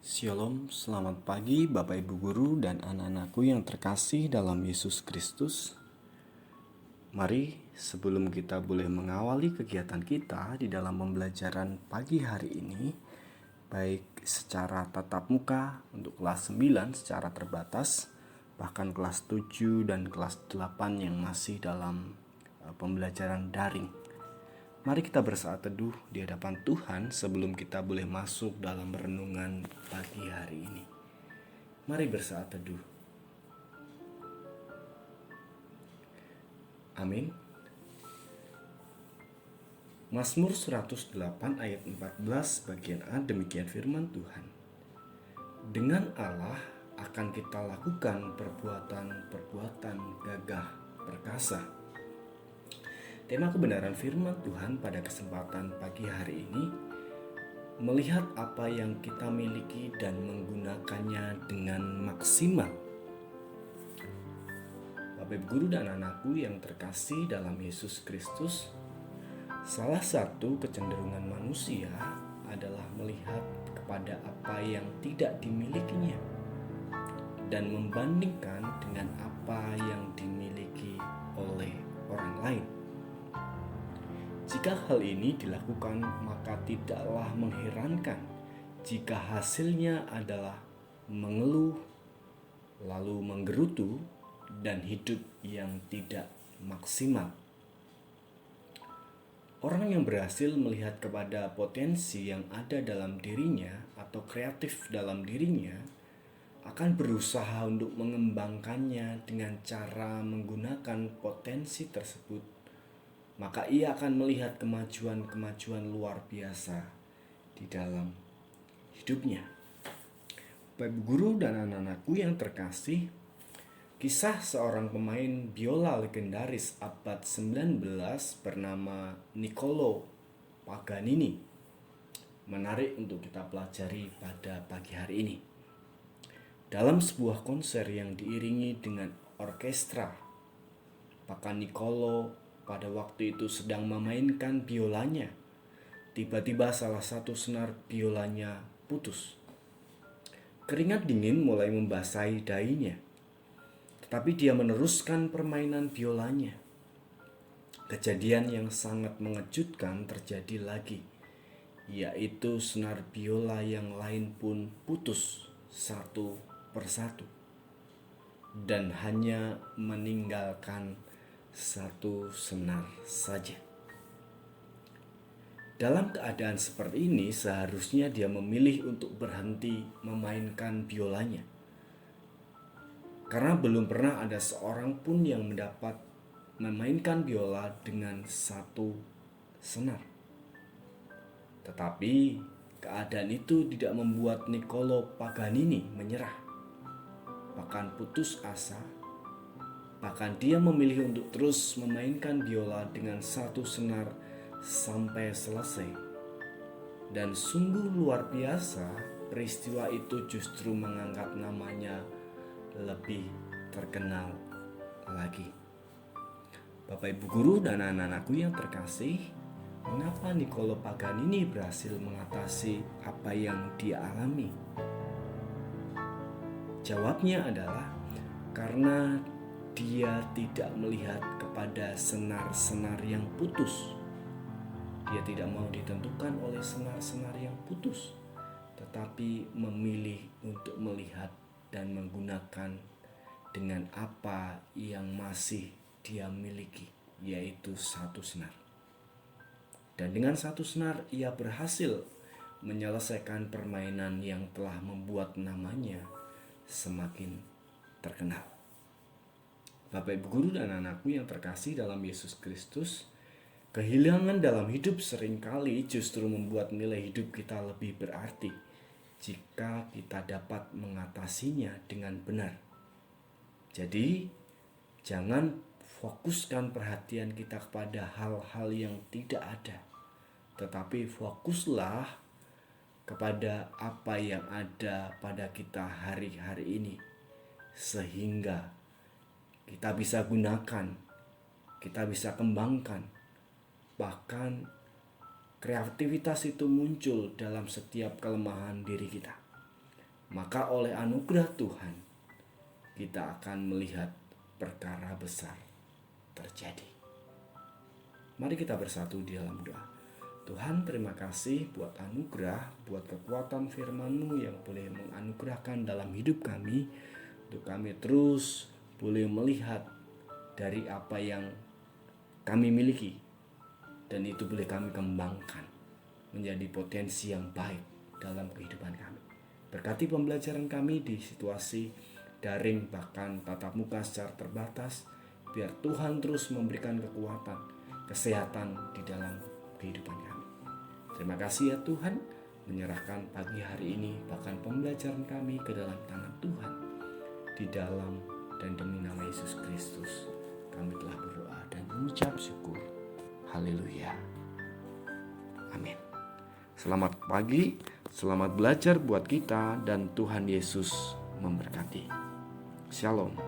Shalom, selamat pagi Bapak Ibu Guru dan anak-anakku yang terkasih dalam Yesus Kristus. Mari sebelum kita boleh mengawali kegiatan kita di dalam pembelajaran pagi hari ini, baik secara tatap muka untuk kelas 9 secara terbatas, bahkan kelas 7 dan kelas 8 yang masih dalam pembelajaran daring. Mari kita bersaat teduh di hadapan Tuhan sebelum kita boleh masuk dalam renungan pagi hari ini. Mari bersaat teduh. Amin. Mazmur 108 ayat 14 bagian A, demikian firman Tuhan. Dengan Allah akan kita lakukan perbuatan-perbuatan gagah perkasa. Tema kebenaran firman Tuhan pada kesempatan pagi hari ini, melihat apa yang kita miliki dan menggunakannya dengan maksimal. Bapak Guru dan anakku yang terkasih dalam Yesus Kristus, salah satu kecenderungan manusia adalah melihat kepada apa yang tidak dimilikinya dan membandingkan dengan apa yang dimiliki oleh orang lain. Jika hal ini dilakukan, maka tidaklah mengherankan jika hasilnya adalah mengeluh, lalu menggerutu, dan hidup yang tidak maksimal. Orang yang berhasil melihat kepada potensi yang ada dalam dirinya atau kreatif dalam dirinya akan berusaha untuk mengembangkannya dengan cara menggunakan potensi tersebut. Maka ia akan melihat kemajuan-kemajuan luar biasa di dalam hidupnya. Bapak Guru dan anak-anakku yang terkasih, kisah seorang pemain biola legendaris abad 19 bernama Niccolo Paganini menarik untuk kita pelajari pada pagi hari ini. Dalam sebuah konser yang diiringi dengan orkestra, maka Niccolo pada waktu itu sedang memainkan biolanya. Tiba-tiba salah satu senar biolanya putus. Keringat dingin mulai membasahi dahinya. Tetapi dia meneruskan permainan biolanya. Kejadian yang sangat mengejutkan terjadi lagi, yaitu senar biola yang lain pun putus satu persatu dan hanya meninggalkan satu senar saja. Dalam keadaan seperti ini, seharusnya dia memilih untuk berhenti memainkan biolanya, karena belum pernah ada seorang pun yang mendapat memainkan biola dengan satu senar. Tetapi keadaan itu tidak membuat Niccolo Paganini menyerah, bahkan putus asa. Bahkan dia memilih untuk terus memainkan biola dengan satu senar sampai selesai. Dan sungguh luar biasa, peristiwa itu justru mengangkat namanya lebih terkenal lagi. Bapak Ibu Guru dan anak-anakku yang terkasih, mengapa Niccolo Paganini berhasil mengatasi apa yang dia alami? Jawabnya adalah karena dia tidak melihat kepada senar-senar yang putus. Dia tidak mau ditentukan oleh senar-senar yang putus, tetapi memilih untuk melihat dan menggunakan dengan apa yang masih dia miliki, yaitu satu senar. Dan dengan satu senar ia berhasil menyelesaikan permainan yang telah membuat namanya semakin terkenal. Bapak Ibu Guru dan anakku yang terkasih dalam Yesus Kristus, kehilangan dalam hidup seringkali justru membuat nilai hidup kita lebih berarti jika kita dapat mengatasinya dengan benar. Jadi, jangan fokuskan perhatian kita kepada hal-hal yang tidak ada, tetapi fokuslah kepada apa yang ada pada kita hari-hari ini, sehingga kita bisa gunakan, kita bisa kembangkan. Bahkan kreativitas itu muncul dalam setiap kelemahan diri kita. maka oleh anugerah Tuhan kita akan melihat perkara besar terjadi. Mari kita bersatu di dalam doa. Tuhan, terima kasih buat anugerah, buat kekuatan firman-Mu yang boleh menganugerahkan dalam hidup kami, untuk kami terus boleh melihat dari apa yang kami miliki, dan itu boleh kami kembangkan menjadi potensi yang baik dalam kehidupan kami. Berkati pembelajaran kami di situasi daring bahkan tatap muka secara terbatas, biar Tuhan terus memberikan kekuatan, kesehatan di dalam kehidupan kami. Terima kasih ya Tuhan, menyerahkan pagi hari ini bahkan pembelajaran kami ke dalam tangan Tuhan. Di dalam dan demi nama Yesus Kristus kami telah berdoa dan mengucap syukur. Haleluya. Amin. Selamat pagi, selamat belajar buat kita, dan Tuhan Yesus memberkati. Shalom.